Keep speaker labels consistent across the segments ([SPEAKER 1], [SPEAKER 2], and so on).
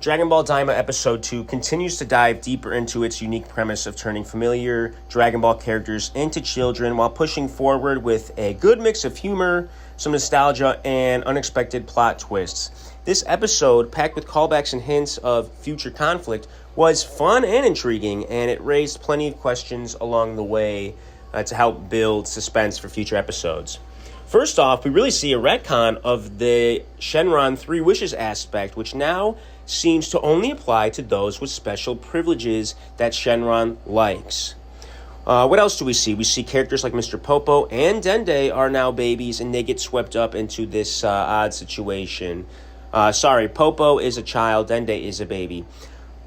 [SPEAKER 1] Dragon Ball Daima Episode 2 continues to dive deeper into its unique premise of turning familiar Dragon Ball characters into children while pushing forward with a good mix of humor, some nostalgia, and unexpected plot twists. This episode, packed with callbacks and hints of future conflict, was fun and intriguing, and it raised plenty of questions along the way to help build suspense for future episodes. First off, we really see a retcon of the Shenron Three Wishes aspect, which now seems to only apply to those with special privileges that Shenron likes. What else do we see? We see characters like Mr. Popo and Dende are now babies, and they get swept up into this odd situation. Popo is a child, Dende is a baby.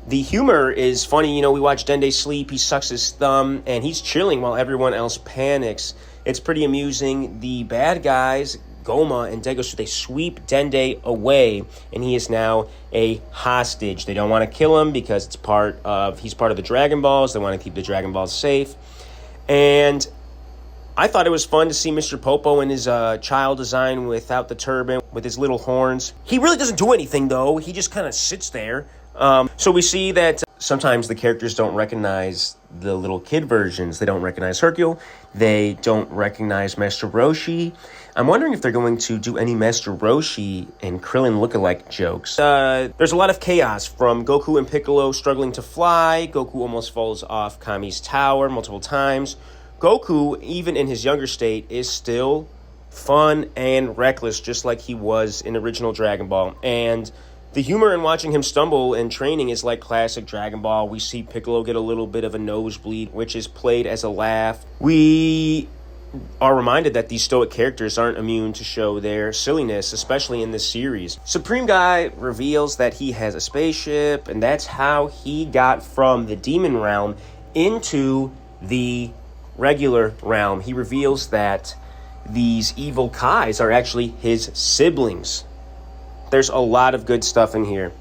[SPEAKER 1] The humor is funny. We watch Dende sleep, he sucks his thumb, and he's chilling while everyone else panics. It's pretty amusing. The bad guys, Goma and Degosu, they sweep Dende away, and he is now a hostage. They don't want to kill him because he's part of the Dragon Balls. They want to keep the Dragon Balls safe. And I thought it was fun to see Mr. Popo in his child design without the turban, with his little horns. He really doesn't do anything, though. He just kind of sits there. So we see that sometimes the characters don't recognize the little kid versions. They don't recognize Hercule. They don't recognize Master Roshi. I'm wondering if they're going to do any Master Roshi and Krillin lookalike jokes. There's a lot of chaos, from Goku and Piccolo struggling to fly. Goku almost falls off Kami's tower multiple times. Goku, even in his younger state, is still fun and reckless, just like he was in original Dragon Ball. And the humor in watching him stumble in training is like classic Dragon Ball. We see Piccolo get a little bit of a nosebleed, which is played as a laugh. We are reminded that these stoic characters aren't immune to show their silliness, especially in this series. Supreme Guy reveals that he has a spaceship, and that's how he got from the demon realm into the regular realm. He reveals that these evil Kais are actually his siblings. There's a lot of good stuff in here.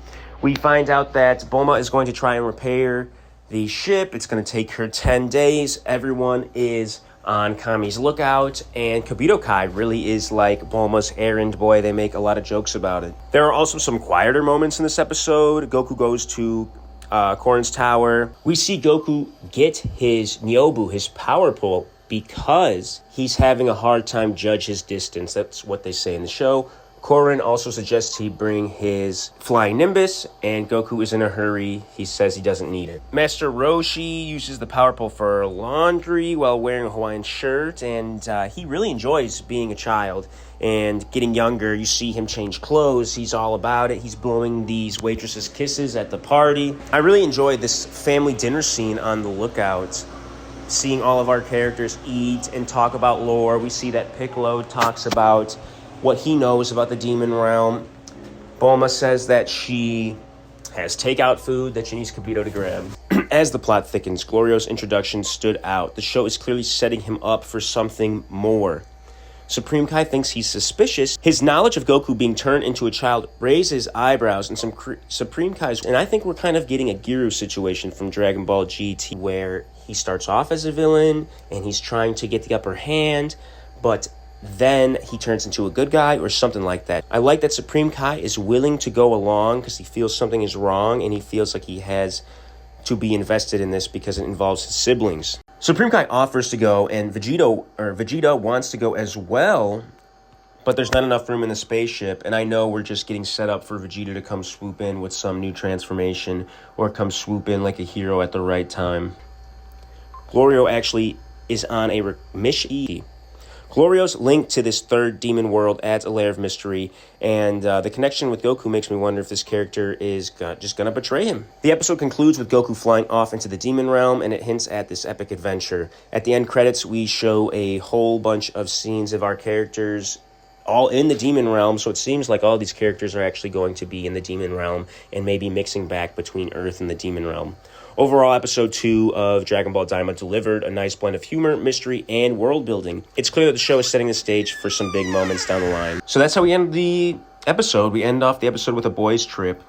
[SPEAKER 1] We find out that Bulma is going to try and repair the ship. It's going to take her 10 days. Everyone is on Kami's lookout, and Kibito Kai really is like Bulma's errand boy. They make a lot of jokes about it. There are also some quieter moments in this episode. Goku goes to Korin's tower. We see Goku get his Nyobu, his power pole, because he's having a hard time judge his distance. That's what they say in the show. Korin also suggests he bring his flying Nimbus, and Goku is in a hurry. He says he doesn't need it. Master Roshi uses the power pole for laundry while wearing a Hawaiian shirt, and he really enjoys being a child and getting younger. You see him change clothes. He's all about it. He's blowing these waitresses' kisses at the party. I really enjoyed this family dinner scene on the lookout, seeing all of our characters eat and talk about lore. We see that Piccolo talks about what he knows about the demon realm. Bulma says that she has takeout food that she needs Kibito to grab. As the plot thickens, Glorio's introduction stood out. The show is clearly setting him up for something more. Supreme Kai thinks he's suspicious. His knowledge of Goku being turned into a child raises eyebrows, and Supreme Kai's... And I think we're kind of getting a Giru situation from Dragon Ball GT, where he starts off as a villain, and he's trying to get the upper hand, but then he turns into a good guy or something like that. I like that Supreme Kai is willing to go along because he feels something is wrong, and he feels like he has to be invested in this because it involves his siblings. Supreme Kai offers to go, and Vegeta wants to go as well, but there's not enough room in the spaceship, and I know we're just getting set up for Vegeta to come swoop in with some new transformation, or come swoop in like a hero at the right time. GLORIO actually is on a mission. GLORIO's link to this third demon world adds a layer of mystery, and the connection with Goku makes me wonder if this character is just going to betray him. The episode concludes with Goku flying off into the demon realm, and it hints at this epic adventure. At the end credits, we show a whole bunch of scenes of our characters all in the demon realm, so it seems like all these characters are actually going to be in the demon realm and maybe mixing back between Earth and the demon realm. Overall, Episode 2 of Dragon Ball Daima delivered a nice blend of humor, mystery, and world building. It's clear that the show is setting the stage for some big moments down the line. So that's how we end the episode. We end off the episode with a boys' trip.